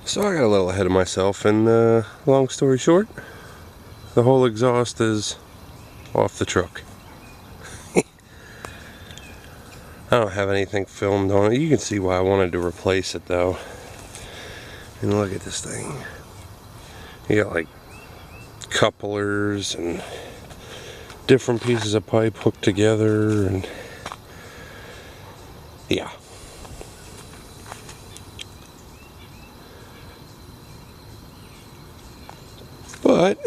So I got a little ahead of myself, and long story short, the whole exhaust is off the truck. I don't have anything filmed on it. You can see why I wanted to replace it though. And look at this thing. You got like couplers and different pieces of pipe hooked together, and yeah. But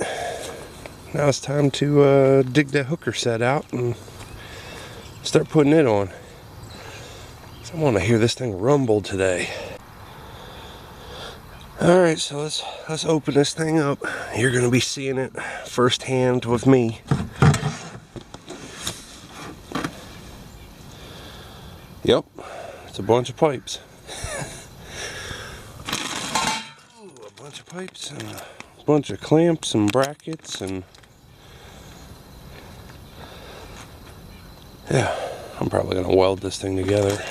now it's time to dig that hooker set out and start putting it on. So I want to hear this thing rumble today. Alright, so let's open this thing up. You're going to be seeing it firsthand with me. Yep, it's a bunch of pipes. Ooh, a bunch of pipes and a bunch of clamps and brackets, and yeah, I'm probably going to weld this thing together.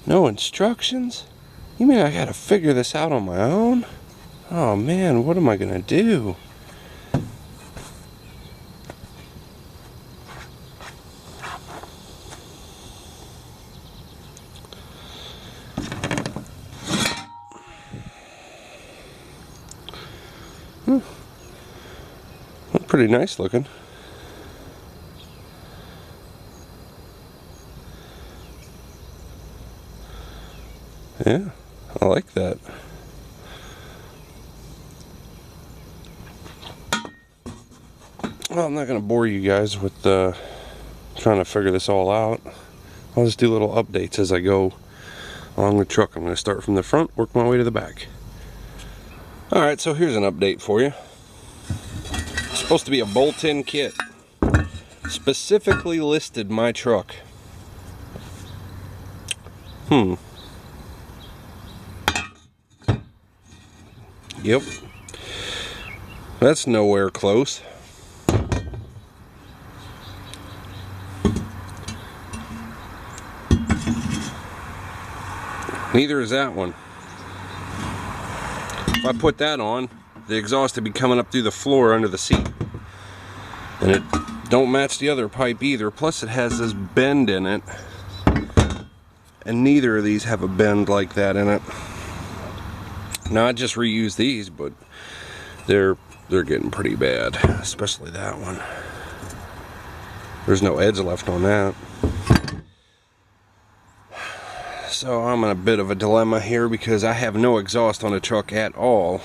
No instructions? You mean I gotta figure this out on my own? Oh man, what am I gonna do? Pretty nice looking. Yeah, I like that. Well, I'm not going to bore you guys with trying to figure this all out. I'll just do little updates as I go along the truck. I'm going to start from the front, work my way to the back. Alright, so here's an update for you. It's supposed to be a bolt-in kit. Specifically listed my truck. Yep. That's nowhere close. Neither is that one. If I put that on, the exhaust would be coming up through the floor under the seat. And it don't match the other pipe either. Plus it has this bend in it. And neither of these have a bend like that in it. Now I just reused these, but they're getting pretty bad, especially that one. There's no edge left on that. So I'm in a bit of a dilemma here because I have no exhaust on the truck at all.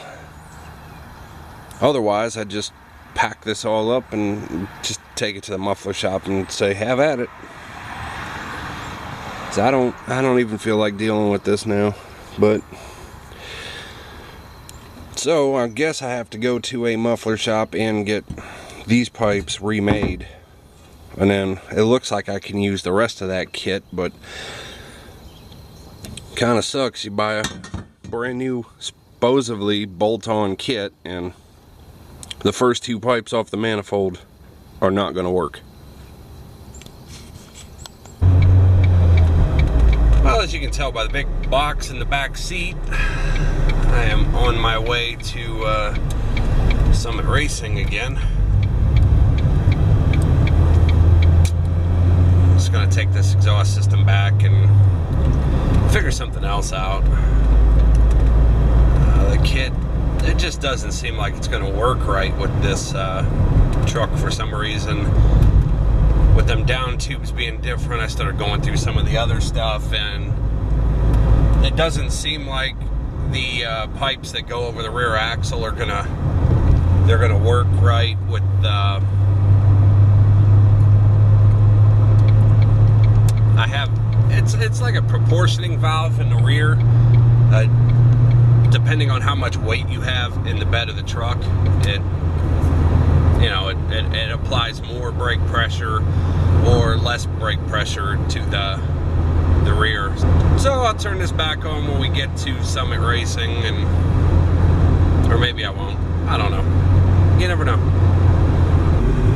Otherwise, I'd just pack this all up and just take it to the muffler shop and say, have at it. So I don't even feel like dealing with this now, but so I guess I have to go to a muffler shop and get these pipes remade. And then it looks like I can use the rest of that kit, but kind of sucks. You buy a brand new supposedly bolt-on kit and the first two pipes off the manifold are not going to work. Well, as you can tell by the big box in the back seat, I am on my way to Summit Racing again. I'm just going to take this exhaust system back and figure something else out. The kit, it just doesn't seem like it's going to work right with this truck for some reason. With them down tubes being different, I started going through some of the other stuff, and it doesn't seem like the pipes that go over the rear axle are gonna work right with it's like a proportioning valve in the rear. Depending on how much weight you have in the bed of the truck, it applies more brake pressure or less brake pressure to the rear. So I'll turn this back on when we get to Summit Racing, or maybe I won't. I don't know. You never know.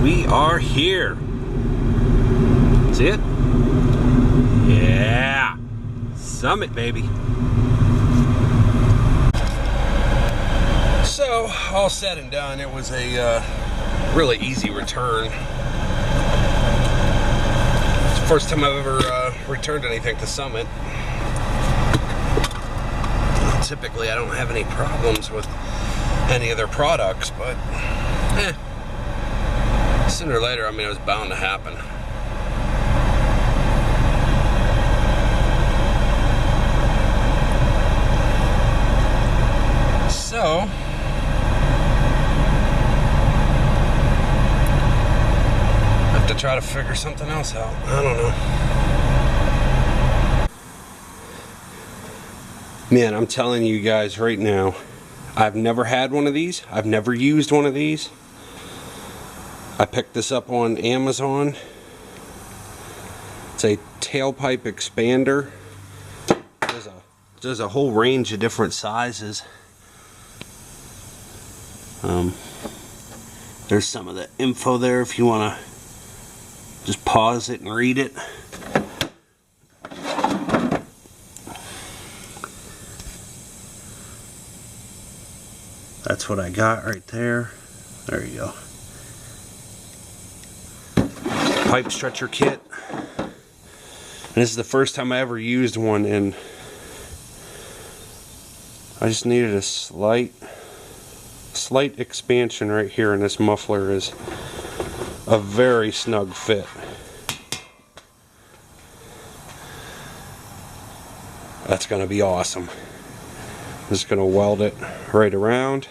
We are here. See it? Yeah. Summit, baby. So, all said and done, it was a really easy return. It's the first time I've ever returned anything to Summit. Typically, I don't have any problems with any of their products, but sooner or later, I mean, it was bound to happen. So, I have to try to figure something else out. I don't know. Man, I'm telling you guys right now, I've never had one of these. I've never used one of these. I picked this up on Amazon. It's a tailpipe expander. There's a whole range of different sizes. There's some of the info there if you want to just pause it and read it. That's what I got right there. There you go. Pipe stretcher kit. And this is the first time I ever used one, and I just needed a slight expansion right here, and this muffler is a very snug fit. That's gonna be awesome. I'm just gonna weld it right around.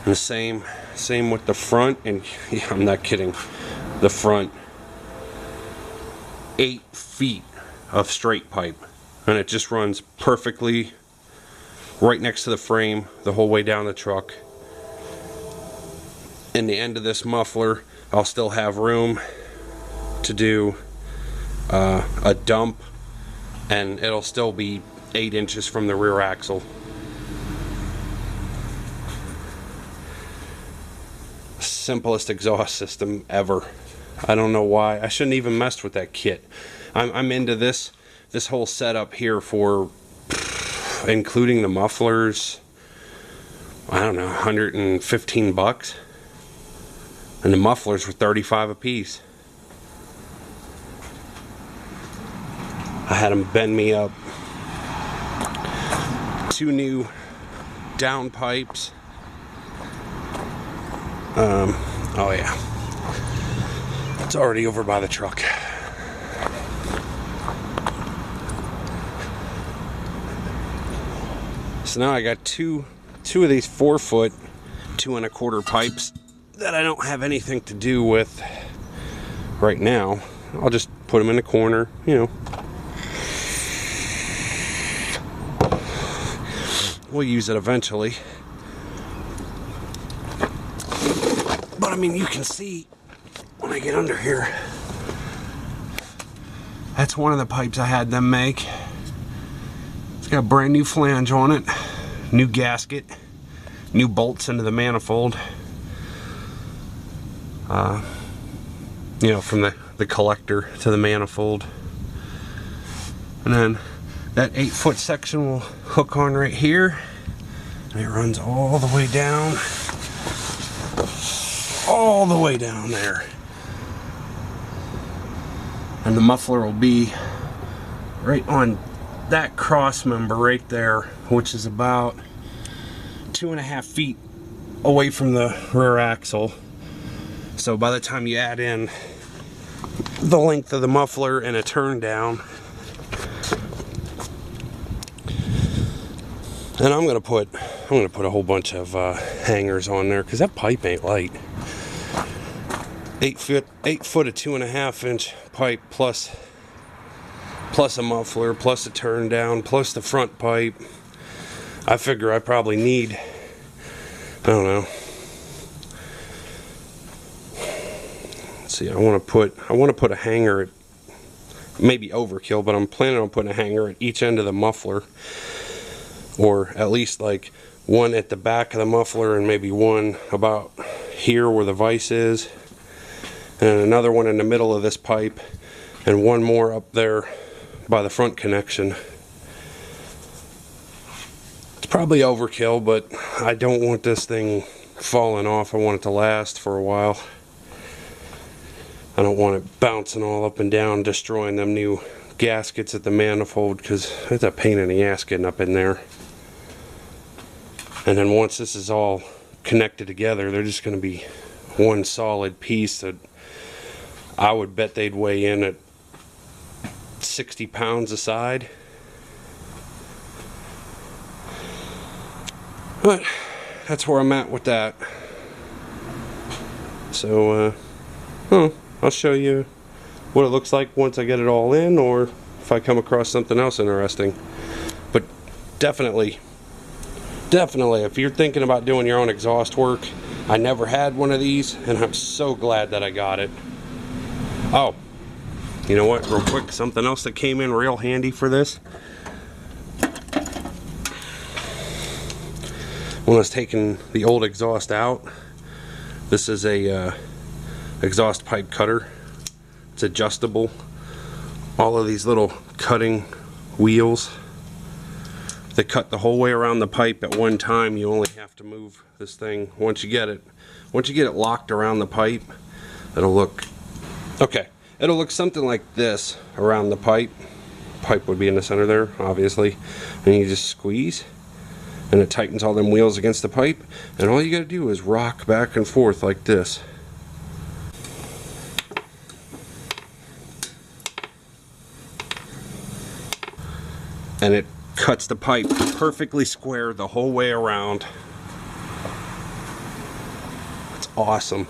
And the same with the front, and yeah, I'm not kidding. The front 8 feet of straight pipe, and it just runs perfectly right next to the frame the whole way down the truck. In the end of this muffler, I'll still have room to do a dump, and it'll still be 8 inches from the rear axle. Simplest exhaust system ever. I don't know why. I shouldn't even messed with that kit. I'm into this whole setup here for, including the mufflers, I don't know, 115 bucks. And the mufflers were 35 a piece. I had them bend me up 2 new down pipes. Oh yeah, it's already over by the truck. So now I got two of these 4-foot 2 1/4 pipes that I don't have anything to do with right now. I'll just put them in the corner, you know. We'll use it eventually. But I mean, you can see when I get under here, that's one of the pipes I had them make. It's got a brand new flange on it, new gasket, new bolts into the manifold. You know, from the collector to the manifold. And then that 8-foot section will hook on right here, and it runs all the way down. All the way down there. And the muffler will be right on that cross member right there, which is about 2.5 feet away from the rear axle. So by the time you add in the length of the muffler and a turn down, and I'm gonna put a whole bunch of hangers on there, because that pipe ain't light. 8 foot of 2.5 inch pipe plus a muffler, plus a turn down, plus the front pipe. I figure I probably need, I don't know. Let's see, I want to put a hanger at, maybe overkill, but I'm planning on putting a hanger at each end of the muffler, or at least like one at the back of the muffler, and maybe one about here where the vise is, and another one in the middle of this pipe, and one more up there by the front connection. It's probably overkill, but I don't want this thing falling off. I want it to last for a while. I don't want it bouncing all up and down, destroying them new gaskets at the manifold, because it's a pain in the ass getting up in there. And then once this is all connected together, they're just going to be one solid piece that I would bet they'd weigh in at 60 pounds a side. But that's where I'm at with that. So I'll show you what it looks like once I get it all in, or if I come across something else interesting. But definitely if you're thinking about doing your own exhaust work, I never had one of these, and I'm so glad that I got it. Oh, you know what, real quick, something else that came in real handy for this. When I was taking the old exhaust out, this is a exhaust pipe cutter. It's adjustable. All of these little cutting wheels, they cut the whole way around the pipe at one time. You only have to move this thing once you get it locked around the pipe. It'll look something like this around the pipe. Pipe would be in the center there, obviously, and you just squeeze and it tightens all them wheels against the pipe, and all you gotta do is rock back and forth like this. And it cuts the pipe perfectly square the whole way around. It's awesome.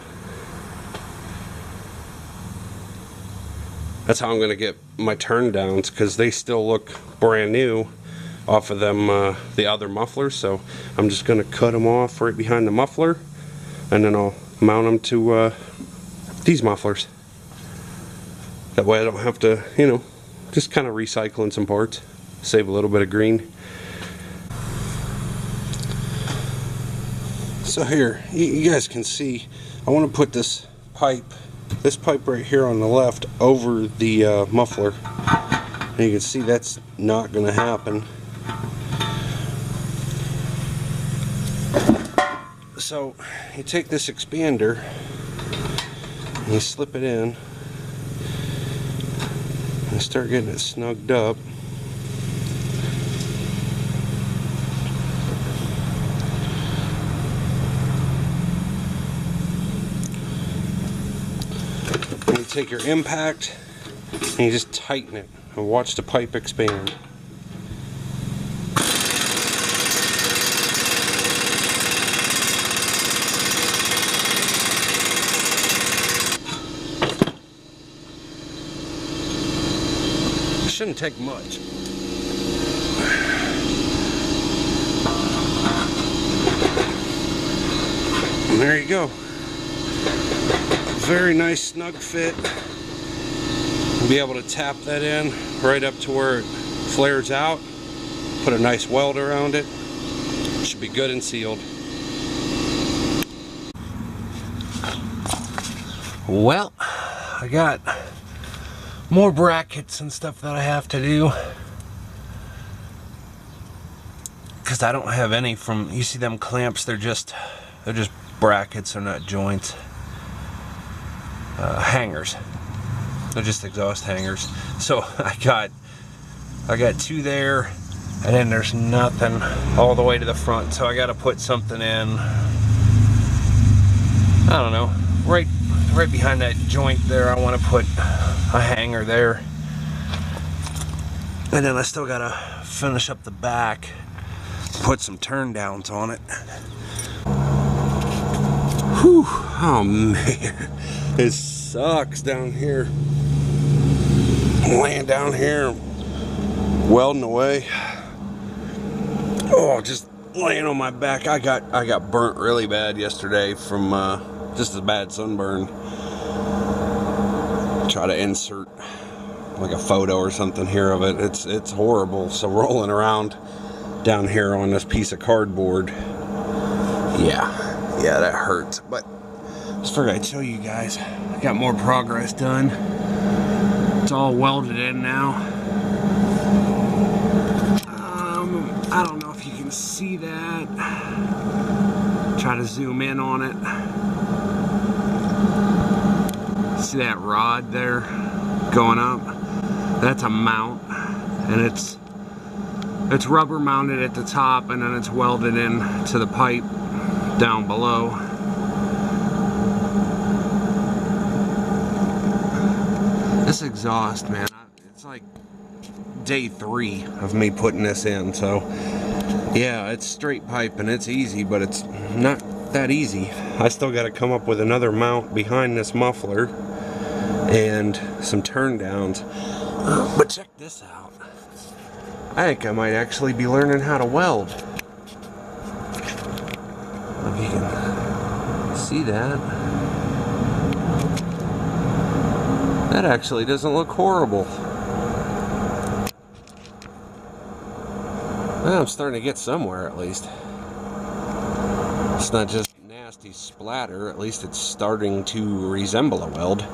That's how I'm gonna get my turn downs, because they still look brand new off of them the other mufflers. So I'm just gonna cut them off right behind the muffler, and then I'll mount them to these mufflers. That way I don't have to, you know, just kind of recycling some parts, save a little bit of green. So here, you guys can see, I want to put this pipe right here on the left over the muffler, and you can see that's not going to happen. So you take this expander and you slip it in and start getting it snugged up. And you take your impact and you just tighten it and watch the pipe expand. Shouldn't take much. And there you go. Very nice snug fit. You'll be able to tap that in right up to where it flares out. Put a nice weld around it. Should be good and sealed. Well, I got more brackets and stuff that I have to do, because I don't have any from, you see them clamps, they're just brackets, they're not joints. Hangers, they're just exhaust hangers. So I got two there, and then there's nothing all the way to the front, so I got to put something in, I don't know, right behind that joint there. I want to put a hanger there, and then I still gotta finish up the back, put some turn downs on it. Whew, oh man, it sucks down here. I'm laying down here welding away. Oh, just laying on my back. I got burnt really bad yesterday from just a bad sunburn. Try to insert like a photo or something here of it. It's horrible. So rolling around down here on this piece of cardboard, yeah, that hurts. But I just figured I'd show you guys. I got more progress done. It's all welded in now. I don't know if you can see that. Try to zoom in on it. See that rod there going up? That's a mount, and it's rubber mounted at the top, and then it's welded in to the pipe down below. This exhaust, man, it's like day 3 of me putting this in, so yeah, it's straight pipe and it's easy, but it's not that easy. I still got to come up with another mount behind this muffler and some turn downs. But check this out. I think I might actually be learning how to weld. If you can see that. That actually doesn't look horrible. Well, I'm starting to get somewhere at least. It's not just nasty splatter, at least it's starting to resemble a weld.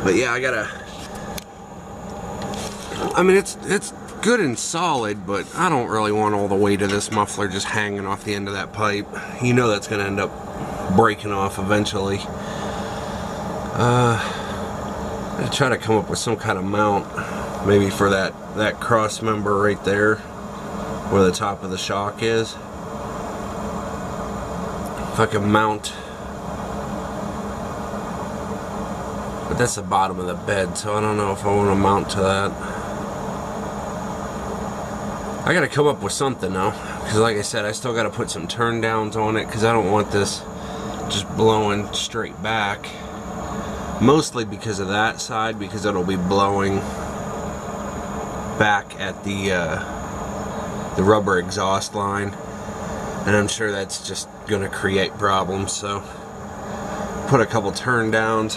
But yeah, I mean, it's good and solid, but I don't really want all the weight of this muffler just hanging off the end of that pipe. You know that's going to end up breaking off eventually. I try to come up with some kind of mount, maybe for that cross member right there, where the top of the shock is. If I can mount, but that's the bottom of the bed, so I don't know if I want to mount to that. I gotta come up with something now, because like I said, I still gotta put some turn downs on it, because I don't want this just blowing straight back. Mostly because of that side, because it'll be blowing back at the rubber exhaust line, and I'm sure that's just gonna create problems. So put a couple turn downs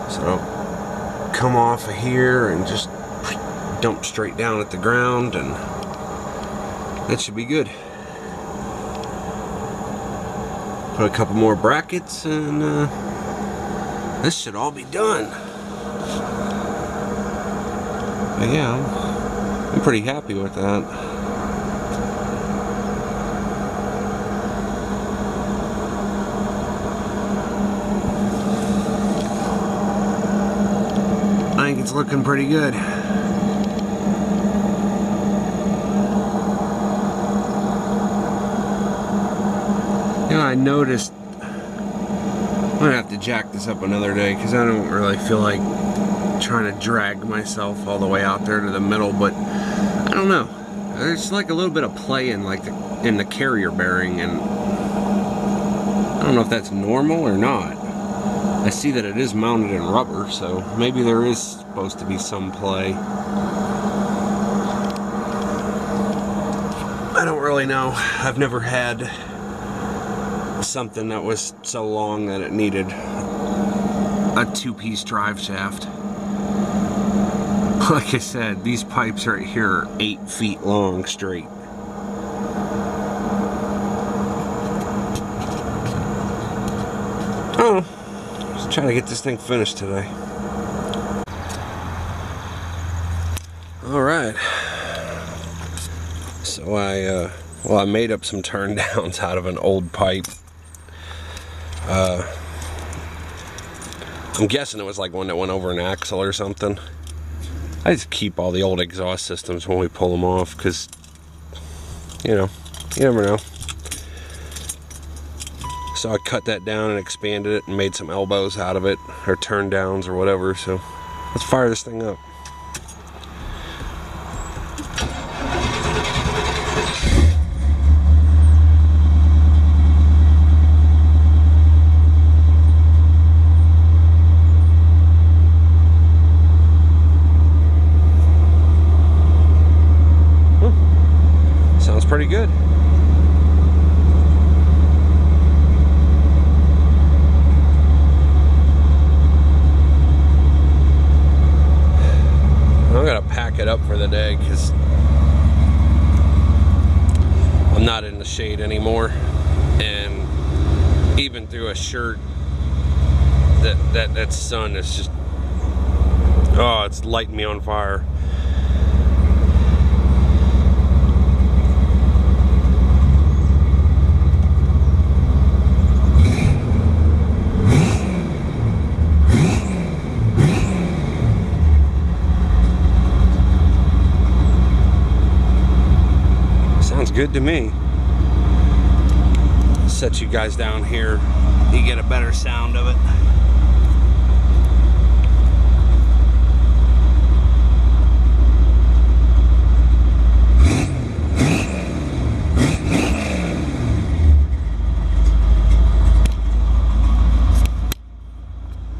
so it'll come off of here and just dump straight down at the ground, and that should be good. Put a couple more brackets and this should all be done. But yeah, I'm pretty happy with that. I think it's looking pretty good. You know, I noticed I'm gonna have to jack this up another day, because I don't really feel like trying to drag myself all the way out there to the middle, but I don't know. There's like a little bit of play in in the carrier bearing, and I don't know if that's normal or not. I see that it is mounted in rubber, so maybe there is supposed to be some play. I don't really know. I've never had something that was so long that it needed a 2-piece drive shaft. Like I said, these pipes right here are 8 feet long straight. Oh, just trying to get this thing finished today. Alright, so I made up some turn downs out of an old pipe. I'm guessing it was like one that went over an axle or something. I just keep all the old exhaust systems when we pull them off, because, you know, you never know. So I cut that down and expanded it and made some elbows out of it, or turn downs or whatever. So let's fire this thing up. Pretty good. I'm gonna pack it up for the day, because I'm not in the shade anymore, and even through a shirt, that sun is just, oh, it's lighting me on fire. good to me. Set you guys down here, you get a better sound of it.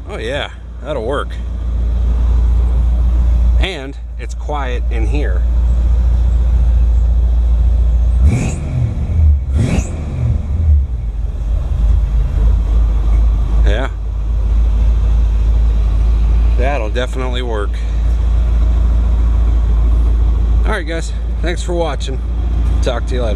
Oh yeah, that'll work. And it's quiet in here. Yeah. That'll definitely work. Alright guys, thanks for watching. Talk to you later.